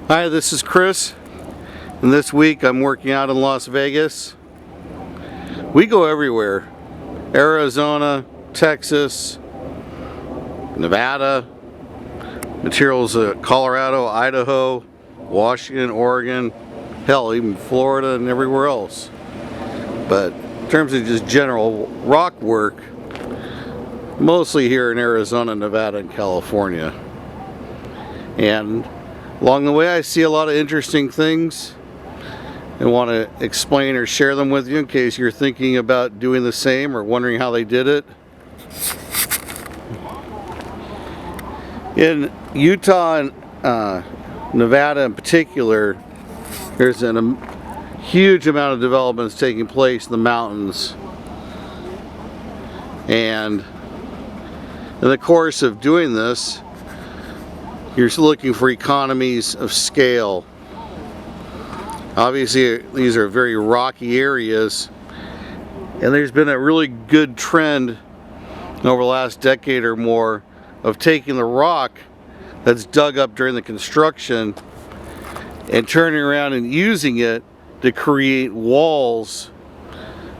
Hi, this is Chris, and this week I'm working out in Las Vegas. We go everywhere: Arizona, Texas, Nevada, materials Colorado, Idaho, Washington, Oregon, hell, even Florida and everywhere else. But in terms of just general rock work, mostly here in Arizona, Nevada, and California. And along the way I see a lot of interesting things and want to explain or share them with you in case you're thinking about doing the same or wondering how they did it. In Utah and Nevada in particular, there's a huge amount of developments taking place in the mountains, and in the course of doing this, you're looking for economies of scale. Obviously, these are very rocky areas, and there's been a really good trend over the last decade or more of taking the rock that's dug up during the construction and turning around and using it to create walls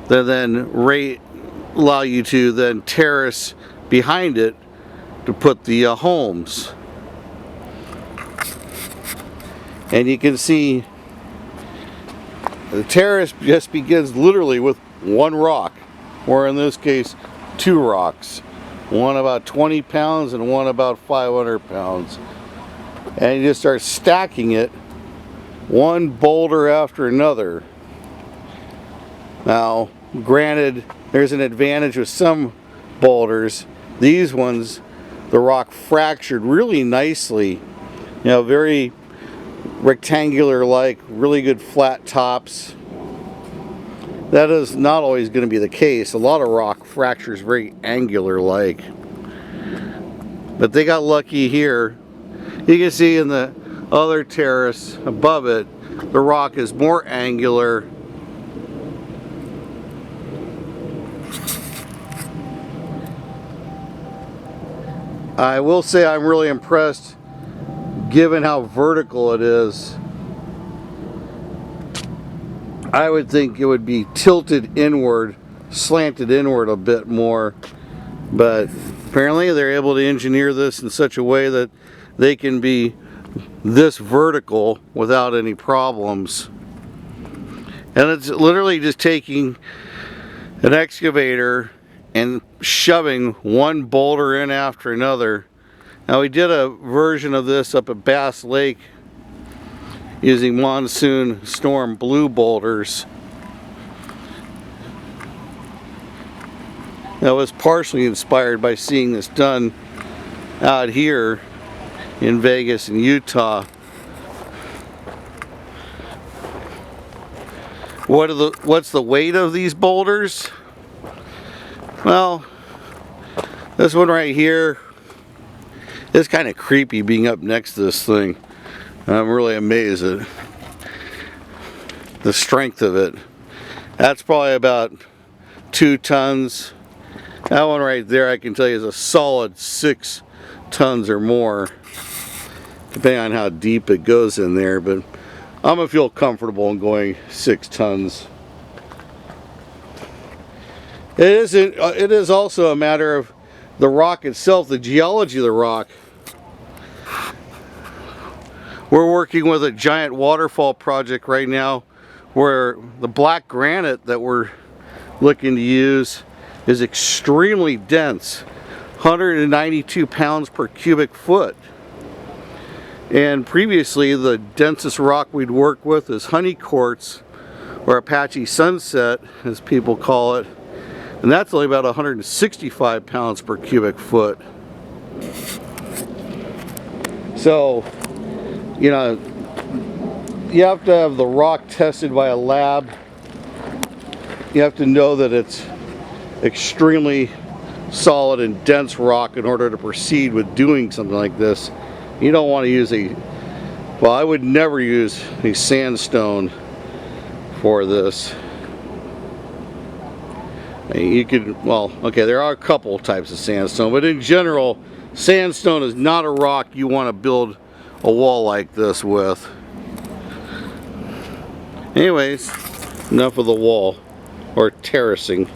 that then allow you to then terrace behind it to put the homes. And you can see the terrace just begins literally with one rock, or in this case, two rocks. One about 20 pounds and one about 500 pounds. And you just start stacking it, one boulder after another. Now, granted, there's an advantage with some boulders. These ones, the rock fractured really nicely. You know, very rectangular like, really good flat tops. That is not always going to be the case. A lot of rock fractures very angular like, but they got lucky here. You can see in the other terrace above it, the rock is more angular. I will say I'm really impressed given how vertical it is. I would think it would be tilted inward, slanted inward a bit more, but apparently they're able to engineer this in such a way that they can be this vertical without any problems. And it's literally just taking an excavator and shoving one boulder in after another. Now, we did a version of this up at Bass Lake using monsoon storm blue boulders. That was partially inspired by seeing this done out here in Vegas and Utah. What's the weight of these boulders? Well, this one right here, it's kind of creepy being up next to this thing. I'm really amazed at the strength of it. That's probably about 2 tons. That one right there, I can tell you, is a solid 6 tons or more, depending on how deep it goes in there, but I'm gonna feel comfortable in going 6 tons. It is also a matter of the rock itself, the geology of the rock. We're working with a giant waterfall project right now where the black granite that we're looking to use is extremely dense, 192 pounds per cubic foot. And previously, the densest rock we'd work with is honey quartz, or Apache sunset, as people call it. And that's only about 165 pounds per cubic foot. So, you know, you have to have the rock tested by a lab. You have to know that it's extremely solid and dense rock in order to proceed with doing something like this. You don't want to use well, I would never use a sandstone for this. You could, well, okay, there are a couple types of sandstone, but in general, sandstone is not a rock you want to build a wall like this with. Anyways, enough of the wall, or terracing.